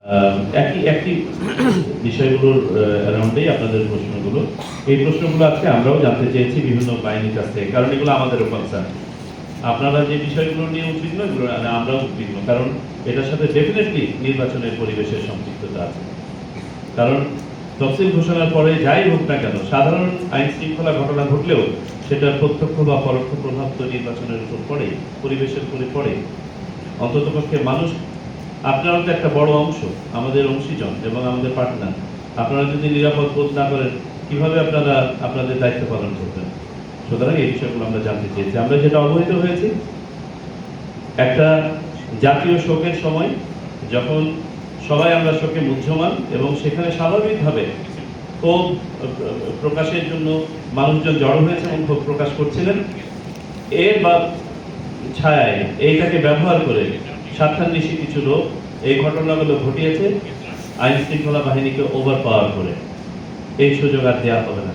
একই একই বিষয়গুলোর অ্যারাউন্ডেই আপনাদের প্রশ্নগুলো। এই প্রশ্নগুলো আজকে আমরাও জানতে চেয়েছি বিভিন্ন বাহিনীর কাছ থেকে, কারণ এগুলো আমাদেরও কনসার্ন। আপনারা যে বিষয়গুলো নিয়ে উদ্বিগ্ন, এগুলো আমরাও উদ্বিগ্ন, কারণ এটার সাথে ডেফিনেটলি নির্বাচনের পরিবেশের সম্পৃক্ততা আছে। কারণ তফসিল ঘোষণার পরে যাই হোক না কেন, সাধারণ আইন শৃঙ্খলা ঘটনা ঘটলেও সেটার প্রত্যক্ষ বা পরোক্ষ প্রভাব তো নির্বাচনের উপর পড়ে, পরিবেশের উপরে পড়ে। অন্ততপক্ষে মানুষ, আপনারা তো একটা বড় অংশ, আমাদের অংশীজন এবং আমাদের পার্টনার। আপনারা যদি নিরাপদ বোধ না করেন, কিভাবে আপনারা আপনাদের দায়িত্ব পালন করবেন? সুতরাং এই বিষয়গুলো আমরা জানতে চেয়েছি। আমরা যেটা অবহিত হয়েছি, একটা জাতীয় শোকের সময় যখন সবাই আমরা শোকে মুহ্যমান এবং সেখানে স্বাভাবিকভাবে ক্ষোভ প্রকাশের জন্য মানুষজন জড়ো হয়েছে এবং ক্ষোভ প্রকাশ করছিলেন, এর বা ছায়ায় এইটাকে ব্যবহার করে স্বার্থান্বেষী কিছু লোক এই ঘটনাগুলো ঘটিয়েছে আইন শৃঙ্খলা বাহিনীকে ওভার পাওয়ার করে। এই সুযোগ আর দেওয়া হবে না।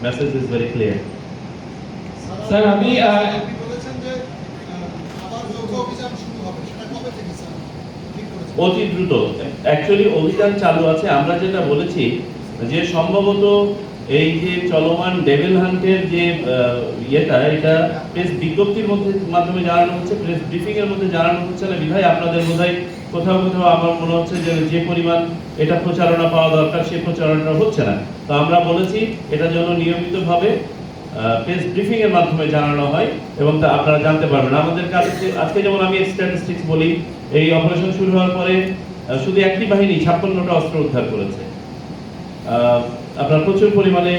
Message is very clear. Sir আমি বলেছেন যে আবার যৌথ অভিযান শুরু হবে, সেটা কবে থেকে স্যার ঠিক করেছেন? অতি দ্রুত অ্যাকচুয়ালি অভিযান চালু আছে। আমরা যেটা বলেছি যে সম্ভবত এই যে চলমান ডেভিল হান্টের যে এটা প্রেস বিজ্ঞপ্তির মাধ্যমে জানানো হচ্ছে, প্রেস ব্রিফিং এর মধ্যে জানানো হচ্ছে না বিধায় আপনাদের বোধহয় কোথাও কোথাও আমার মনে হচ্ছে যে পরিমাণ এটা প্রচারণা পাওয়া দরকার সেই প্রচারণা হচ্ছে না। তো আমরা বলেছি এটা যেন নিয়মিতভাবে প্রেস ব্রিফিং এর মাধ্যমে জানানো হয় এবং তা আপনারা জানতে পারবেন। আমাদের কাছে আজকে যেমন আমি স্ট্যাটিস্টিক্স বলি, এই অপারেশন শুরু হওয়ার পরে শুধু একটি বাহিনী 56টা অস্ত্র উদ্ধার করেছে। আপনার প্রচুর পরিমাণে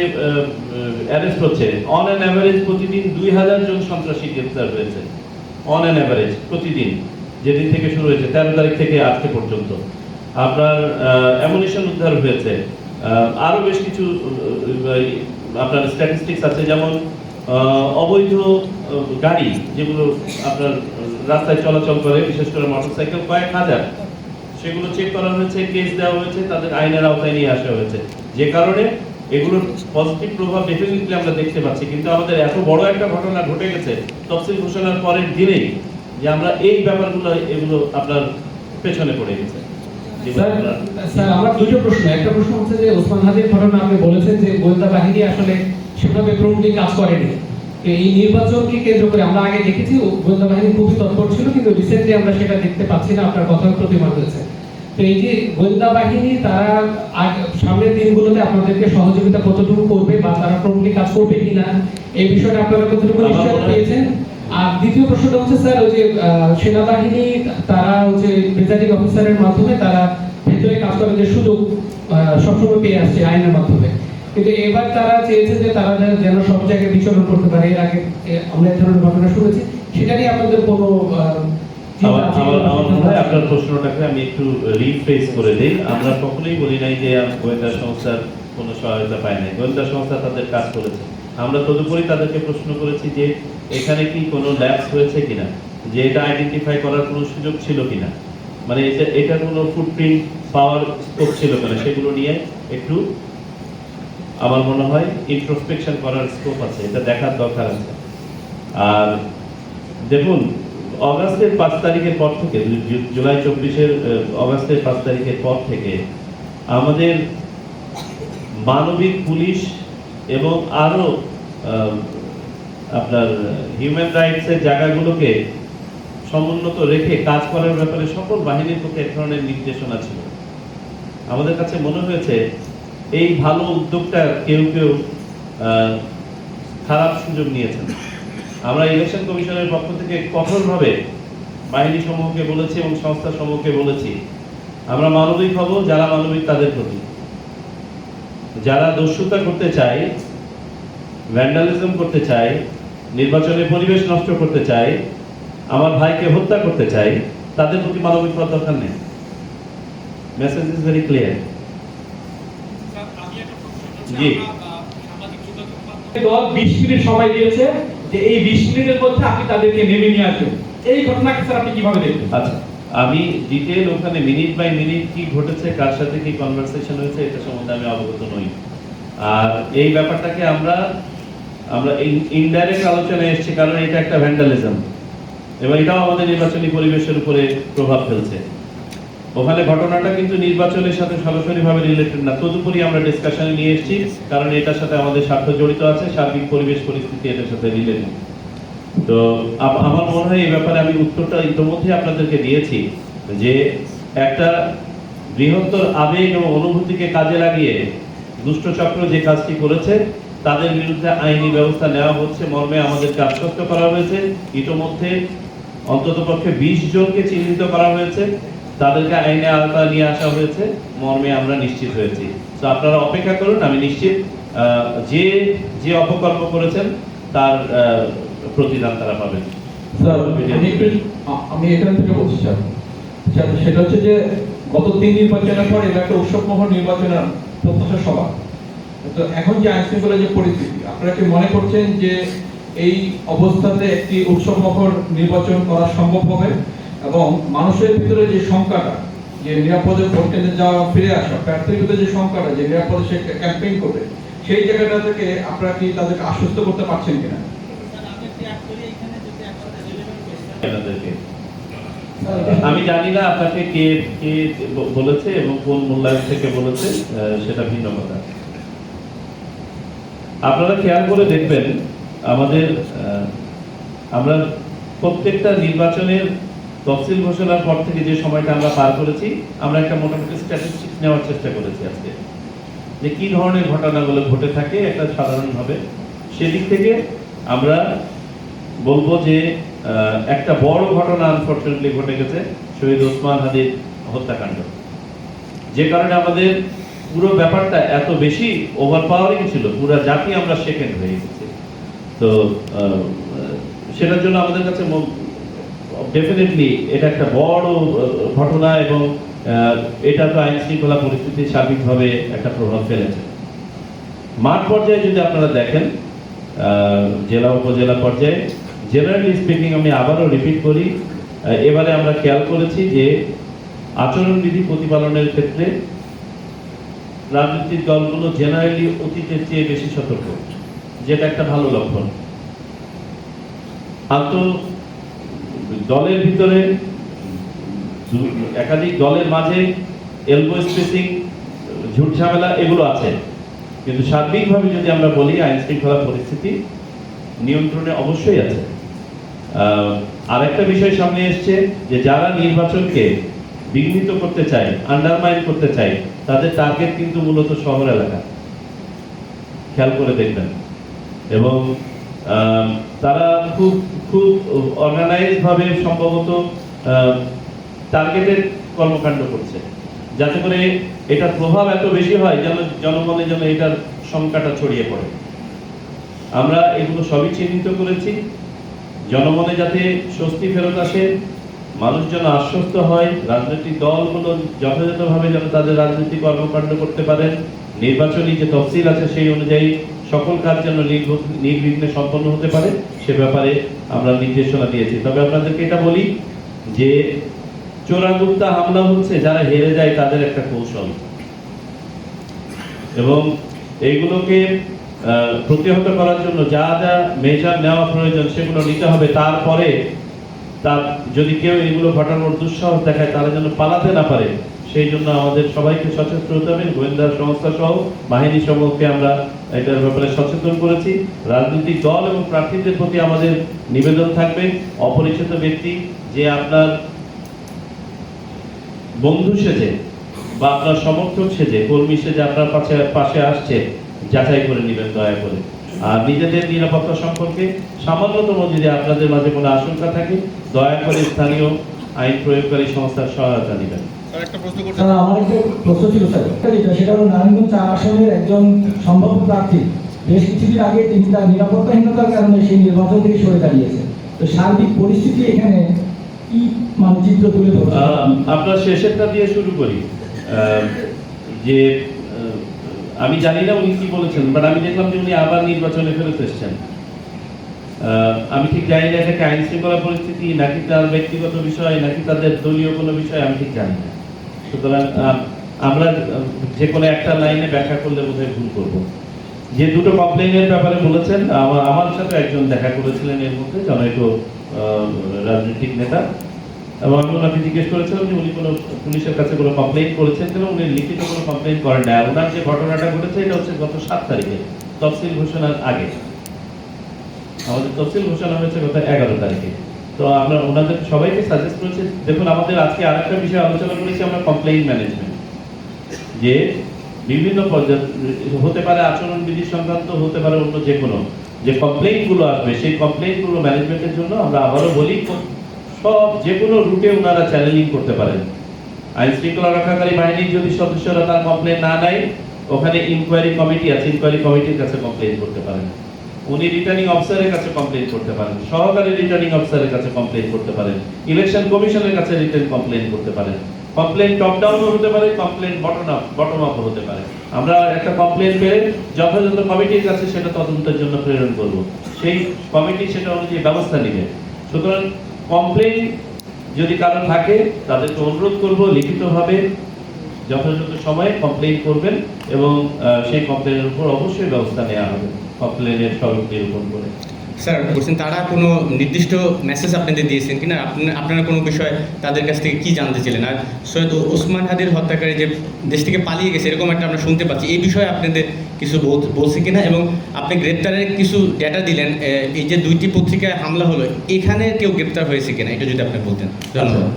অ্যারেস্ট হচ্ছে। অন অ্যান অ্যাভারেজ প্রতিদিন 2000 জন সন্ত্রাসী গ্রেফতার হয়েছে, অন অ্যান অ্যাভারেজ প্রতিদিন, যেদিন থেকে শুরু হয়েছে 13 তারিখ থেকে আজকে পর্যন্ত। আপনার অ্যামুনিশন উদ্ধার হয়েছে। আরো বেশ কিছু আপনার স্ট্যাটিস্টিক্স আছে, যেমন অবৈধ গাড়ি যেগুলো আপনার রাস্তায় চলাচল করে, বিশেষ করে মোটরসাইকেল কয়েক হাজার, সেগুলো চেক করা হয়েছে, কেস দেওয়া হয়েছে, তাদের আইনের আওতায় নিয়ে আসা হয়েছে। যে কারণে এগুলোর পজিটিভ প্রভাব ডেফিনেটলি আমরা দেখতে পাচ্ছি। কিন্তু আমাদের এত বড় একটা ঘটনা ঘটে গেছে তফসিল ঘোষণার পরের দিনেই, যে আমরা এই ব্যাপারগুলো এগুলো আপনার পেছনে পড়ে গেছে। স্যার আমার দুটো প্রশ্ন। একটা প্রশ্ন হচ্ছে যে ওসমান হাদির ঘটনা আপনি বলেছেন যে গোয়েন্দা বাহিনী আসলে সেভাবে প্রমুখী কাজ করেনি। এই নির্বাচনকে কেন্দ্র করে আমরা আগে দেখেছি গোয়েন্দা বাহিনী খুবই তৎপর ছিল, কিন্তু রিসেন্টলি আমরা সেটা দেখতে পাচ্ছি না। আপনার কথার প্রতিবাদ হয়েছে। তো এই যে গোয়েন্দা বাহিনী তারা সামনের দিনগুলোতে আপনাদেরকে সহযোগিতা কতটুকু করবে বা তারা প্রমুখী কাজ করবে কিনা, এই বিষয়টা আপনারা কতটুকু নিশ্চয় পেয়েছেন? আর দ্বিতীয় প্রশ্নটা হচ্ছে স্যার, ওই যে সেনাবাহিনী তারা হচ্ছে প্রিজাইডিং অফিসারের মাধ্যমে তারা ভেতরে কাজ করার যে সুযোগ সবসময় পেয়ে আসছে আইনের মাধ্যমে, কিন্তু এবার তারা চেয়েছে যে তারা যেন সব জায়গায় বিচরণ করতে পারে। এর আগে আমরা এই ধরনের ঘটনা শুনেছি, সেটা নিয়ে আপনাদের কোনো আমার মনে হয় আপনার প্রশ্নটাকে আমি একটু রিফ্রেশ করে দিই। আমরা কখনোই বলি নাই যে গোয়েন্দা সংস্থার কোনো সহায়তা পায় নাই। গোয়েন্দা সংস্থা তাদের কাজ করেছে। আমরা তদুপরি তাদেরকে প্রশ্ন করেছি যে এখানে কি কোনো ল্যাপস হয়েছে কিনা, যে এটা আইডেন্টিফাই করার কোনো সুযোগ ছিল কিনা, মানে এটা কোনো ফুটপ্রিন্ট পাওয়ার স্কোপ ছিল কিনা, সেগুলো নিয়ে একটু আমার মনে হয় ইন্ট্রোস্পেকশন করার স্কোপ আছে, এটা দেখার দরকার আছে। আর দেখুন, অগাস্টের 5 তারিখের পর থেকে, জুলাই 24-এর অগাস্টের 5 তারিখের পর থেকে আমাদের মানবিক পুলিশ এবং আরো আপনার হিউম্যান রাইটসের জায়গাগুলোকে সমুন্নত রেখে কাজ করার ব্যাপারে সকল বাহিনীর পক্ষে এক ধরনের নির্দেশনা ছিল। আমাদের কাছে মনে হয়েছে এই ভালো উদ্যোগটা কেউ কেউ খারাপ সুযোগ নিয়েছেন। আমরা ইলেকশন কমিশনের পক্ষ থেকে কঠোরভাবে বাহিনী সমূহকে বলেছি এবং সংস্থা সমূহকে বলেছি, আমরা মানবিক হব যারা মানবিক তাদের প্রতি। যারা দস্যুতা করতে চায়, ভ্যান্ডালিজম করতে চায়, নির্বাচনের পরিবেশ নষ্ট করতে চায়, আমার ভাইকে হত্যা করতে চায়, তাদের প্রতি মানবিক হওয়ার দরকার নেই। Message is very clear. G, 20 minute সময় দিয়েছে যে এই 20 মিনিটের মধ্যে আপনি তাদেরকে নেমে নিয়ে আসবেন। এই ঘটনাকে স্যার আপনি কিভাবে দেখবেন? আচ্ছা, আমি ডিটেইল ওখানে মিনিট বাই মিনিট কি ঘটেছে, কার সাথে কি কনভারসেশন হয়েছে, এটা সম্বন্ধে আমি অবগত নই। আর এই ব্যাপারটাকে আমরা ইনডাইরেক্ট আলোচনায় এসেছি, কারণ এটা একটা ভ্যান্ডালিজম এবং এটাও আমাদের নির্বাচনী পরিবেশের উপরে প্রভাব ফেলছে। ওখানে ঘটনাটা কিন্তু নির্বাচনের সাথে সরাসরিভাবে রিলেটেড না, তদুপরি আমরা ডিসকাশনে নিয়ে এসেছি, কারণ এটার সাথে আমাদের স্বার্থ জড়িত আছে, সার্বিক পরিবেশ পরিস্থিতি এটার সাথে রিলেটেড। তো আমার মনে হয় এই ব্যাপারে আমি উত্তরটা ইতিমধ্যে আপনাদেরকে দিয়েছি, যে একটা বৃহত্তর আবেগ এবং অনুভূতিকে কাজে লাগিয়ে দুষ্টচক্র যে কাজটি করেছে তাদের বিরুদ্ধে আইনি ব্যবস্থা নেওয়া হচ্ছে মর্মে আমাদেরকে আশ্বস্ত করা হয়েছে। ইতিমধ্যে অন্ততপক্ষে 20 জনকে চিহ্নিত করা হয়েছে, তাদেরকে আইনে আওতায় নিয়ে আসা হয়েছে মর্মে আমরা নিশ্চিত হয়েছি। তো আপনারা অপেক্ষা করুন, আমি নিশ্চিত যে যে অপকর্ম করেছেন তার প্রতিদান তারা পাবেন। স্যার আমি এখান থেকে বলছি স্যার, সেটা হচ্ছে যে গত 3 নির্বাচনের পর এটা একটা উৎসবমুখর নির্বাচনের প্রত্যাশা সভা। তো এখন যে আইন শৃঙ্খলা যে পরিস্থিতি, আপনারা কি মনে করছেন যে এই অবস্থাতে একটি উৎসবমুখর নির্বাচন করা সম্ভব হবে? এবং মানুষের ভিতরে যে শঙ্কাটা, যে নিরাপদে ভোট কেন্দ্রে যাওয়া ফিরে আসা, প্রার্থীর ভিতরে যে শঙ্কাটা, যে নিরাপদে সে ক্যাম্পেইন করবে, সেই জায়গাটা থেকে আপনারা কি তাদেরকে আশ্বস্ত করতে পারছেন কিনা? আমি জানি না আপনাকে কে কে বলেছে এবং কোন মূল্যায়ন থেকে বলেছে, সেটা ভিন্ন কথা। আপনারা খেয়াল করে দেখবেন আমাদের আমরা প্রত্যেকটা নির্বাচনের তফসিল ঘোষণার পর থেকে যে সময়টা আমরা পার করেছি, আমরা একটা মোটামুটি স্ট্যাটিস্টিক্স নেওয়ার চেষ্টা করেছি আজকে, যে কি ধরনের ঘটনাগুলো ঘটে থাকে একটা সাধারণভাবে। সেদিক থেকে আমরা বলবো যে একটা বড় ঘটনা আনফরচুনেটলি ঘটে গেছে, শহীদ ওসমান হাদির হত্যাকাণ্ড, যে কারণে আমাদের পুরো ব্যাপারটা এত বেশি ওভারপাওয়ারিং ছিল, পুরো জাতি আমরা সেকেন্ড হয়ে গেছি। তো সেটার জন্য আমাদের কাছে ডেফিনেটলি এটা একটা বড় ঘটনা, এবং এটা তো আইন শৃঙ্খলা পরিস্থিতি সার্বিকভাবে একটা প্রভাব ফেলেছে। মাঠ পর্যায়ে যদি আপনারা দেখেন, জেলা উপজেলা পর্যায়ে জেনারেলি স্পিকিং, আমি আবারও রিপিট করি, এবারে আমরা খেয়াল করেছি যে আচরণবিধি প্রতিপালনের ক্ষেত্রে রাজনৈতিক দলগুলো জেনারেলি অতীতের চেয়ে বেশি সতর্ক, যেটা একটা ভালো লক্ষণ। দলের ভিতরে একাধিক দলের মাঝে এলবো স্পেসিং, ঝুট ঝামেলা এগুলো আছে, কিন্তু সার্বিকভাবে যদি আমরা বলি আইন শৃঙ্খলা পরিস্থিতি নিয়ন্ত্রণে অবশ্যই আছে। আরেকটা বিষয় সামনে এসছে, যে যারা নির্বাচনকে বিঘ্নিত করতে চায়, আন্ডারমাইন করতে চায়, তাদের টার্গেট কিন্তু মূলত শহর এলাকা, খেয়াল করে দেখবেন। এবং তারা খুব খুব অর্গানাইজ ভাবে সম্ভবত টার্গেটেড কর্মকাণ্ড করছে, যাতে করে এটার প্রভাব এত বেশি হয় যেন জনগণের জন্য এটার শঙ্কাটা ছড়িয়ে পড়ে। আমরা এগুলো সবই চিহ্নিত করেছি, জনমনে যাতে স্বস্তি ফেরত আসে, মানুষ যেন আশ্বস্ত হয়, রাজনৈতিক দলগুলো যথাযথভাবে যেন তাদের রাজনৈতিক কর্মকাণ্ড করতে পারেন, নির্বাচনী যে তফসিল আছে সেই অনুযায়ী সকল কাজ যেন নির্বিঘ্নে সম্পন্ন হতে পারে, সে ব্যাপারে আমরা নির্দেশনা দিয়েছি। তবে আপনাদেরকে এটা বলি যে চোরাগুপ্তা হামলা হচ্ছে যারা হেরে যায় তাদের একটা কৌশল, এবং এইগুলোকে প্রতিহত করার জন্য যা যা মেজার নেওয়া প্রয়োজন সেগুলো নিতে হবে। তারপরে তার যদি কেউ এগুলো ঘটানোর দুঃসাহস দেখায়, তারা যেন পালাতে না পারে, সেই জন্য আমাদের সবাইকে সচেতন হতে হবে। গোয়েন্দা সংস্থা সহ বাহিনী সমূহকে আমরা এটার ব্যাপারে সচেতন করেছি। রাজনৈতিক দল এবং প্রার্থীদের প্রতি আমাদের নিবেদন থাকবে, অপরিচিত ব্যক্তি যে আপনার বন্ধু সেজে বা আপনার সমর্থক সেজে, কর্মী সেজে আপনার পাশে আসছে, যাচাই করে নেবেন দয়া করে। আর নিজেদের নিরাপত্তা সম্পর্কে সামান্যতম যদি আপনাদের মাঝে কোনো আশঙ্কা থাকে, দয়া করে স্থানীয় আইন প্রয়োগকারী সংস্থার সহায়তা নেবেন। আমার একটা প্রশ্ন ছিল স্যার, সেটা হলো নারায়ণগঞ্জ 4 আসনের একজন সম্ভাব্য প্রার্থী বেশ কিছুদিন আগে তিনি তার নিরাপত্তাহীনতার কারণে সেই নির্বাচন থেকে সরে দাঁড়িয়েছে। তো সার্বিক পরিস্থিতি এখানে কি মানচিত্র তুলে ধরছে? আপনার শেষেরটা দিয়ে শুরু করি। যে আমি জানি না উনি কি বলেছেন, বাট আমি দেখলাম যে উনি আবার নির্বাচনে ফেরত এসেছেন। আমি ঠিক জানি না এটাকে আইন শৃঙ্খলা পরিস্থিতি নাকি তার ব্যক্তিগত বিষয় নাকি তাদের দলীয় কোনো বিষয়, আমি ঠিক জানি না। সুতরাং আমরা যে কোনো একটা লাইনে ব্যাখ্যা করলে বোধহয় ভুল করবো। যে দুটো কমপ্লেইনের ব্যাপারে বলেছেন, আমার সাথে একজন দেখা করেছিলেন এর মধ্যে, জনৈক রাজনৈতিক নেতা, এবং আমি ওনাকে জিজ্ঞেস করেছিলাম যে উনি কোনো পুলিশের কাছে কোনো কমপ্লেন করেছেন কিনা। উনি লিখিত কোনো কমপ্লেন করেন না। ওনার যে ঘটনাটা ঘটেছে এটা হচ্ছে গত 7 তারিখে তফসিল ঘোষণার আগে। আমাদের তফসিল ঘোষণা হয়েছে গত 11 তারিখে। তো আমরা ওনাদের সবাইকে সাজেস্ট করেছি, দেখুন আমাদের আজকে আরেকটা বিষয় আলোচনা করেছি আমরা, কমপ্লেইন ম্যানেজমেন্ট। যে বিভিন্ন পর্যায়ে হতে পারে আচরণবিধি সংক্রান্ত, হতে পারে অন্য যে কোনো যে কমপ্লেইনগুলো আসবে, সেই কমপ্লেইনগুলো ম্যানেজমেন্টের জন্য আমরা আবারও বলি সব যে কোনো রুটে ওনারা চ্যানেলিং করতে পারেন। আইন শৃঙ্খলা রক্ষাকারী বাহিনীর যদি সদস্যরা তার কমপ্লেন না নেয়, ওখানে ইনকোয়ারি কমিটি আছে, ইনকোয়ারি কমিটির কাছে কমপ্লেন করতে পারেন। উনি রিটার্নিং অফিসারের কাছে কমপ্লেন করতে পারেন, সহকারী রিটার্নিং অফিসারের কাছে কমপ্লেন করতে পারেন, ইলেকশন কমিশনের কাছে রিটার্ন কমপ্লেন করতে পারেন। কমপ্লেন টপ ডাউনও হতে পারে, কমপ্লেন বটম আপ হতে পারে। আমরা একটা কমপ্লেন পেয়ে যথাযথ কমিটির কাছে সেটা তদন্তের জন্য প্রেরণ করব, সেই কমিটি সেটা অনুযায়ী ব্যবস্থা নেবে। সুতরাং কমপ্লেন যদি কারো থাকে তাদেরকে অনুরোধ করব লিখিতভাবে যথাযথ সময়ে কমপ্লেন করবেন এবং সেই কমপ্লেনের উপর অবশ্যই ব্যবস্থা নেওয়া হবে কমপ্লেনের স্বরূপ নিরূপণ করে। স্যার বলছেন তারা কোনো নির্দিষ্ট মেসেজ আপনাদের দিয়েছেন কিনা, আপনারা কোনো বিষয় তাদের কাছ থেকে কি জানতে ছিলেন? আর সৈয়দ ওসমান হাদির হত্যাকারী যে দেশ থেকে পালিয়ে গেছে এরকম একটা আমরা শুনতে পাচ্ছি, এই বিষয়ে আপনাদের কিছু বলছে কিনা? এবং আপনি গ্রেপ্তারের কিছু ডেটা দিলেন, এই যে 2টি পত্রিকায় হামলা হলো এখানে কেউ গ্রেপ্তার হয়েছে কিনা এটা যদি আপনি বলতেন। ধন্যবাদ।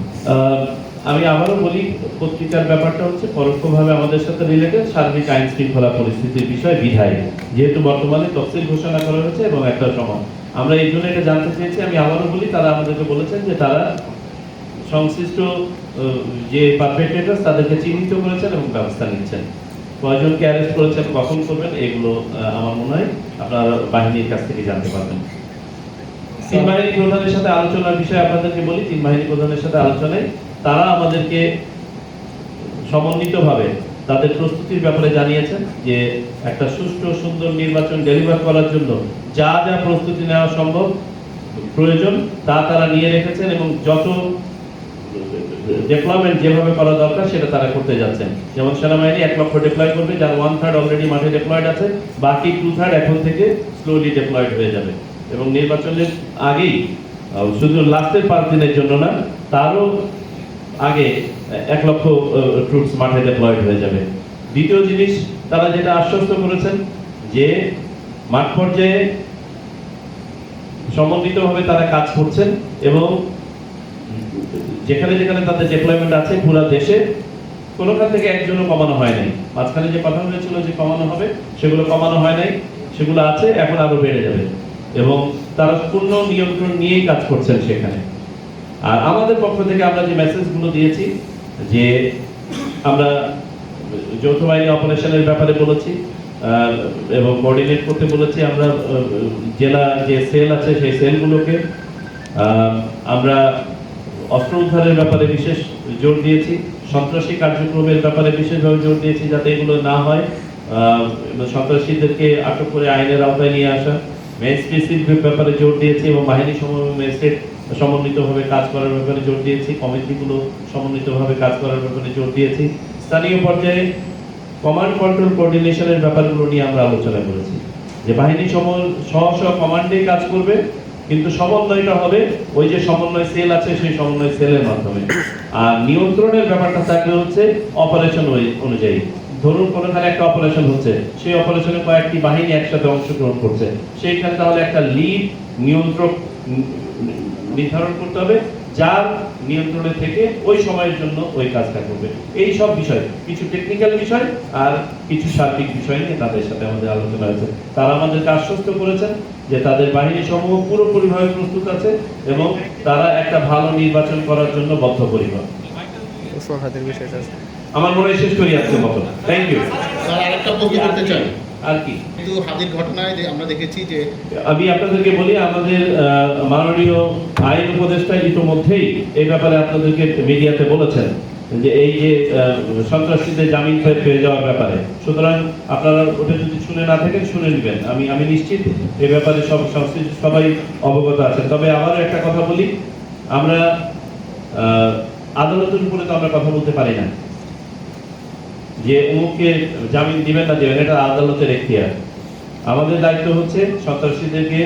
আমি আবারও বলি, পত্রিকার ব্যাপারটা হচ্ছে পরোক্ষভাবে আমাদের সাথে রিলেটেড সার্বিক আইন শৃঙ্খলা পরিস্থিতির বিষয় বিধায়, যেহেতু বর্তমানে তফসিল ঘোষণা করা হয়েছে এবং একটা সময় আমরা এই জন্য এটা জানতে চেয়েছি। আমি আবারও বলি, তারা আমাদেরকে বলেছেন যে তারা সংশ্লিষ্ট যে পারপেট্রেটর তাদেরকে চিহ্নিত করেছেন এবং ব্যবস্থা নিচ্ছেন। কয়জনকে অ্যারেস্ট করেছেন, কখন করবেন, এগুলো আমার মনে হয় আপনারা বাহিনীর কাছ থেকে জানতে পারবেন। 3 বাহিনী প্রধানের সাথে আলোচনার বিষয়ে আপনাদেরকে বলি, 3 বাহিনী প্রধানের সাথে আলোচনায় তারা আমাদেরকে সমন্বিতভাবে তাদের প্রস্তুতির ব্যাপারে জানিয়েছেন যে একটা সুষ্ঠু সুন্দর নির্বাচন ডেলিভার করার জন্য যা যা প্রস্তুতি নেওয়া সম্ভব প্রয়োজন তা তারা নিয়ে রেখেছেন এবং যত ডেভেলপমেন্ট যেভাবে করা দরকার সেটা তারা করতে যাচ্ছেন। যেমন সেনাবাহিনী 1 লক্ষ ডিপ্লয় করবে, যার 1/3 অলরেডি মাঠে ডিপ্লয়েড আছে, বাকি 2/3 এখন থেকে স্লোলি ডিপ্লয়েড হয়ে যাবে এবং নির্বাচনের আগেই শুধু লাস্টের 5 দিনের জন্য না, তারও আগে 1 লক্ষ ট্রুপস মাঠে ডিপ্লয়েড হয়ে যাবে। দ্বিতীয় জিনিস, তারা যেটা আশ্বস্ত করেছেন যে মাঠ পর্যায়ে সমন্বিতভাবে তারা কাজ করছেন এবং যেখানে যেখানে তাদের ডিপ্লয়মেন্ট আছে পুরো দেশে কোনোখান থেকে একজনও কমানো হয় নাই। মাঝখানে যে কথা হয়েছিল যে কমানো হবে, সেগুলো কমানো হয় নাই, সেগুলো আছে, এখন আরো বেড়ে যাবে এবং তারা পূর্ণ নিয়ন্ত্রণ নিয়েই কাজ করছেন সেখানে। আর আমাদের পক্ষ থেকে আমরা যে মেসেজগুলো দিয়েছি যে আমরা যৌথ বাহিনী অপারেশনের ব্যাপারে বলেছি এবং কোঅর্ডিনেট করতে বলেছি। আমরা জেলা যে সেল আছে সেই সেলগুলোকে আমরা অস্ত্র উদ্ধারের ব্যাপারে বিশেষ জোর দিয়েছি, সন্ত্রাসী কার্যক্রমের ব্যাপারে বিশেষভাবে জোর দিয়েছি যাতে এগুলো না হয়, সন্ত্রাসীদেরকে আটক করে আইনের আওতায় নিয়ে আসা, ম্যাজিস্ট্রেসির ব্যাপারে জোর দিয়েছি এবং বাহিনী ম্যাজিস্ট্রেট সমন্বিতভাবে কাজ করার ব্যাপারে জোর দিয়েছি, কমিটিগুলো সমন্বিতভাবে কাজ করার ব্যাপারে জোর দিয়েছি। স্থানীয় পর্যায়ে কমান্ড কন্ট্রোল কোঅর্ডিনেশনের ব্যাপারগুলো নিয়ে আমরা আলোচনা করেছি যে বাহিনী স্ব কমান্ডে কাজ করবে, কিন্তু সমন্বয়টা হবে ওই যে সমন্বয় সেল আছে সেই সমন্বয় সেলের মাধ্যমে। আর নিয়ন্ত্রণের ব্যাপারটা থাকবে হচ্ছে অপারেশন অনুযায়ী। ধরুন কোনোখানে একটা অপারেশন হচ্ছে, সেই অপারেশনে কয়েকটি বাহিনী একসাথে অংশগ্রহণ করছে, সেইখানে তাহলে একটা লিড নিয়ন্ত্রক নির্ধারণ করতে হবে যার নিয়ন্ত্রণে থেকে ওই সময়ের জন্য ওই কাজটা করবে। এই সব বিষয়, কিছু টেকনিক্যাল বিষয় আর কিছু সার্বিক বিষয় নিয়ে তাদের সাথে আমাদের আলোচনা হয়েছে। তারা আমাদেরকে আশ্বস্ত করেছেন যে তাদের বাহিনী সমূহ পুরোপুরিভাবে প্রস্তুত আছে এবং তারা একটা ভালো নির্বাচন করার জন্য বদ্ধপরিকর। আমার মনে হয় শেষ করি আজকে মতো। Thank you sir. আরেকটা প্রশ্ন করতে চাই আর কি, কিন্তু হাদির ঘটনায় যে আমরা দেখেছি যে আমি আপনাদেরকে বলি আমাদের মাননীয় আইন উপদেষ্টা ইতিমধ্যেই এই ব্যাপারে আপনাদেরকে মিডিয়াতে বলেছেন যে এই যে সন্ত্রাসীদের জামিন পেয়ে যাওয়ার ব্যাপারে। সুতরাং আপনারা ওটা যদি শুনে না থাকেন শুনে নেবেন। আমি নিশ্চিত এই ব্যাপারে সবাই অবগত আছেন। তবে আবারও একটা কথা বলি, আমরা আদালতের উপরে তো আমরা কথা বলতে পারি না যে অমুককে জামিন দিবেন না দেবেন, এটা আদালতের এখতিয়ার। আমাদের দায়িত্ব হচ্ছে সন্ত্রাসীদেরকে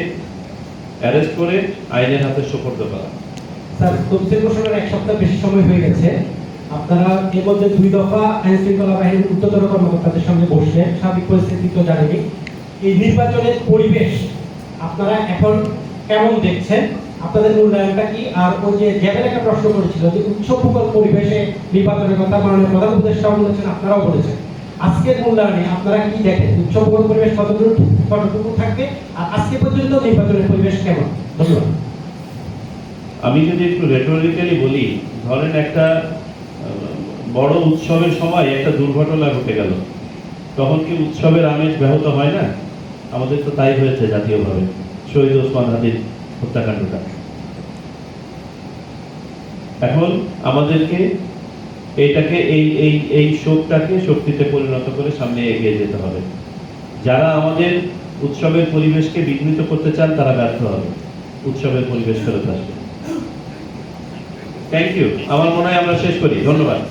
অ্যারেস্ট করে আইনের হাতে সোপর্দ করা। স্যার তফসিল ঘোষণার এক সপ্তাহ বেশি সময় হয়ে গেছে, আপনারা এর মধ্যে 2 দফা আইন শৃঙ্খলা বাহিনীর উচ্চতর কর্মকর্তাদের সঙ্গে বসলেন, সার্বিক পরিস্থিতি তো জানেনি। এই নির্বাচনের পরিবেশ আপনারা এখন কেমন দেখছেন, আপনাদের মূল্যায়নটা কি? আর ওই যে জ্যাবের একটা প্রশ্ন করেছিল যে উৎসবমুখর পরিবেশে নির্বাচনের কথা মাননীয় প্রধান উপদেষ্টাও বলেছেন, আপনারাও বলেছেন, আজকের মূল্যায়নে আপনারা কি দেখেন? উৎসবমুখর পরিবেশ কতটুকু থাকবে, আর আজকে পর্যন্ত নির্বাচনের পরিবেশ কেমন? ধন্যবাদ। আমি যদি একটু রেটোরিক্যালি বলি, ধরেন একটা বড় উৎসবের সময় একটা দুর্ঘটনা ঘটে গেল, তখন কি উৎসবের আমেজ ব্যাহত হয় না? আমাদের তো তাই হয়েছে জাতীয়ভাবে, শহীদ ওসমান হাদির হত্যাকাণ্ডটা। এখন আমাদেরকে এইটাকে এই শোকটাকে শক্তিতে পরিণত করে সামনে এগিয়ে যেতে হবে। যারা আমাদের উৎসবের পরিবেশকে বিঘ্নিত করতে চান তারা ব্যর্থ হবে, উৎসবের পরিবেশ ফেরত আসবে। Thank you. আমার মনে হয় আমরা শেষ করি। ধন্যবাদ।